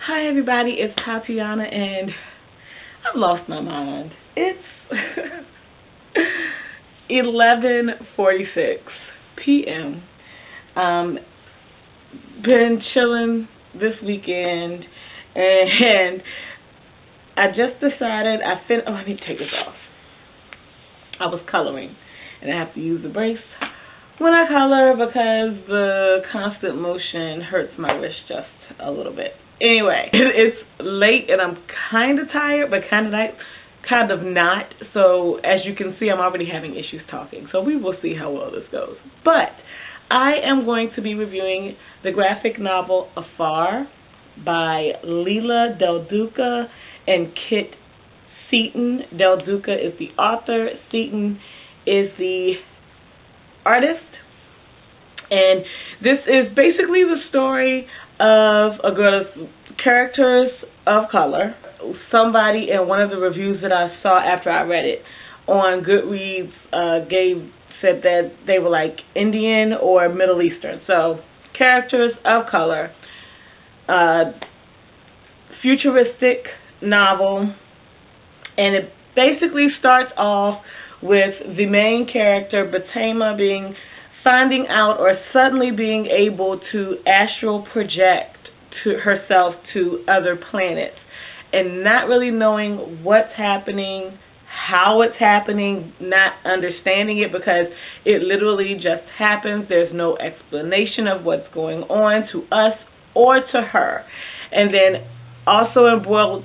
Hi everybody, it's Tatiana and I've lost my mind. It's 11:46 p.m. Been chilling this weekend and I just decided let me take this off. I was coloring and I have to use the brace when I color because the constant motion hurts my wrist just a little bit. Anyway, it's late and I'm kind of tired, but kind of not. So as you can see, I'm already having issues talking. So we will see how well this goes. But I am going to be reviewing the graphic novel Afar by Leila Del Duca and Kit Seaton. Del Duca is the author. Seaton is the artist. And this is basically the story of a girl, characters of color. Somebody in one of the reviews that I saw after I read it on Goodreads said that they were like Indian or Middle Eastern. So characters of color, futuristic novel, and it basically starts off with the main character Batema finding out or suddenly being able to astral project to herself to other planets and not really knowing what's happening, how it's happening, not understanding it because it literally just happens. There's no explanation of what's going on to us or to her. And then also embroiled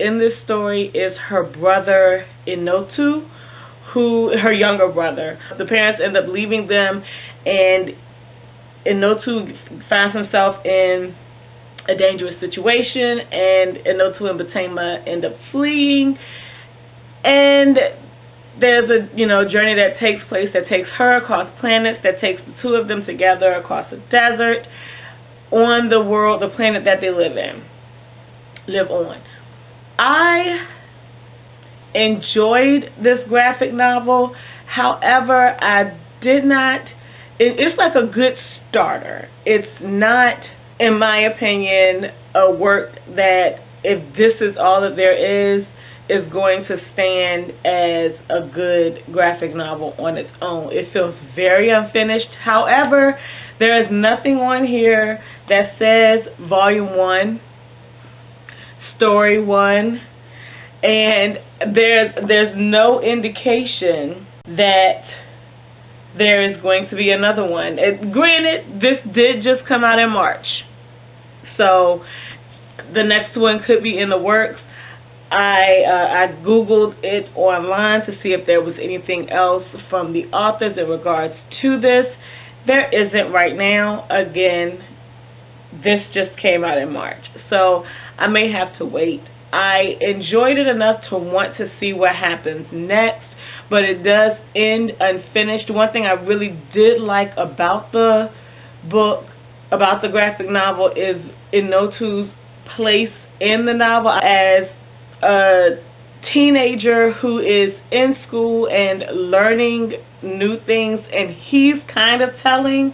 in this story is her brother Inotu, her younger brother. The parents end up leaving them, and Inotu finds himself in a dangerous situation, and Inotu and Batema end up fleeing. And there's a journey that takes place that takes her across planets, that takes the two of them together across a desert on the planet that they live on. I enjoyed this graphic novel. However, I did not. It's like a good starter. It's not, in my opinion, a work that, if this is all that there is going to stand as a good graphic novel on its own. It feels very unfinished. However, there is nothing on here that says Volume 1, Story 1, and there's no indication that there is going to be another one. Granted, this did just come out in March, so the next one could be in the works. I Googled it online to see if there was anything else from the authors in regards to this. There isn't right now. Again, this just came out in March, so I may have to wait. I enjoyed it enough to want to see what happens next, but it does end unfinished. One thing I really did like about the book, about the graphic novel, is Inotu's place in the novel as a teenager who is in school and learning new things, and he's kind of telling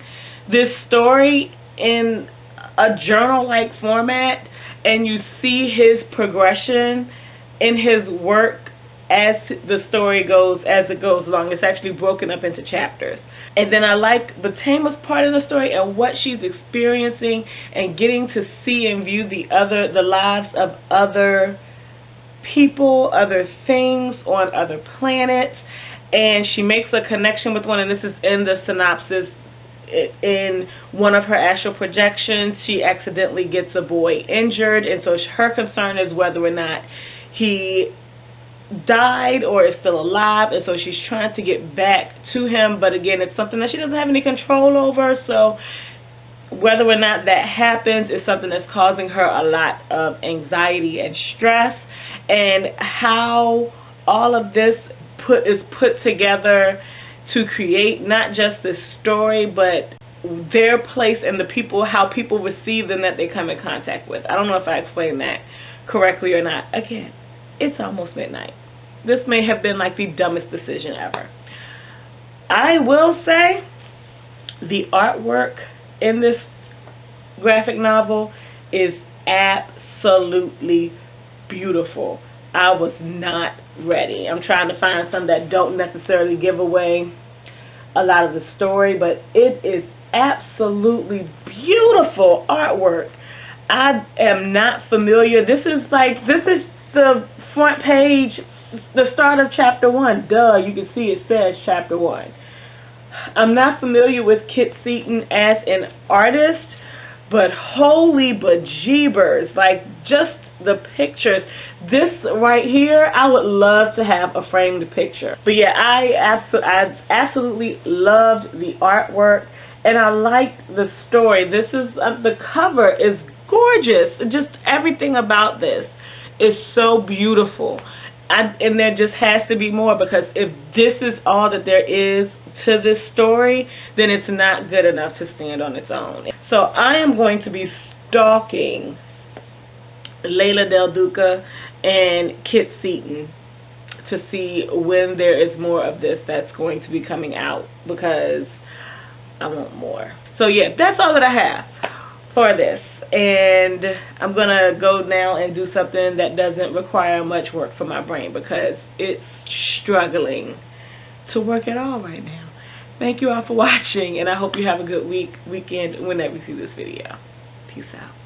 this story in a journal-like format, and you see his progression in his work as the story goes, as it goes along. It's actually broken up into chapters. And then I like Batema's part of the story and what she's experiencing and getting to see and view the lives of other people, other things on other planets. And she makes a connection with one, and this is in the synopsis. In one of her astral projections, she accidentally gets a boy injured, and so her concern is whether or not he died or is still alive, and so she's trying to get back to him, but again, it's something that she doesn't have any control over, so whether or not that happens is something that's causing her a lot of anxiety and stress. And how all of this is put together to create not just this story, but their place and the people, how people receive them that they come in contact with. I don't know if I explained that correctly or not. Again, it's almost midnight. This may have been like the dumbest decision ever. I will say the artwork in this graphic novel is absolutely beautiful. I was not ready. I'm trying to find some that don't necessarily give away a lot of the story, but it is absolutely beautiful artwork. I am not familiar. This is the front page, the start of chapter 1. Duh, you can see it says chapter 1. I'm not familiar with Kit Seaton as an artist, but holy bejeebers, like just the pictures. This right here, I would love to have a framed picture. But yeah, I absolutely loved the artwork, and I liked the story. This is the cover is gorgeous. Just everything about this is so beautiful. And there just has to be more, because if this is all that there is to this story, then it's not good enough to stand on its own. So I am going to be stalking Layla Del Duca and Kit Seaton to see when there is more of this that's going to be coming out, because I want more. So yeah, that's all that I have for this. And I'm going to go now and do something that doesn't require much work for my brain, because it's struggling to work at all right now. Thank you all for watching, and I hope you have a good weekend whenever you see this video. Peace out.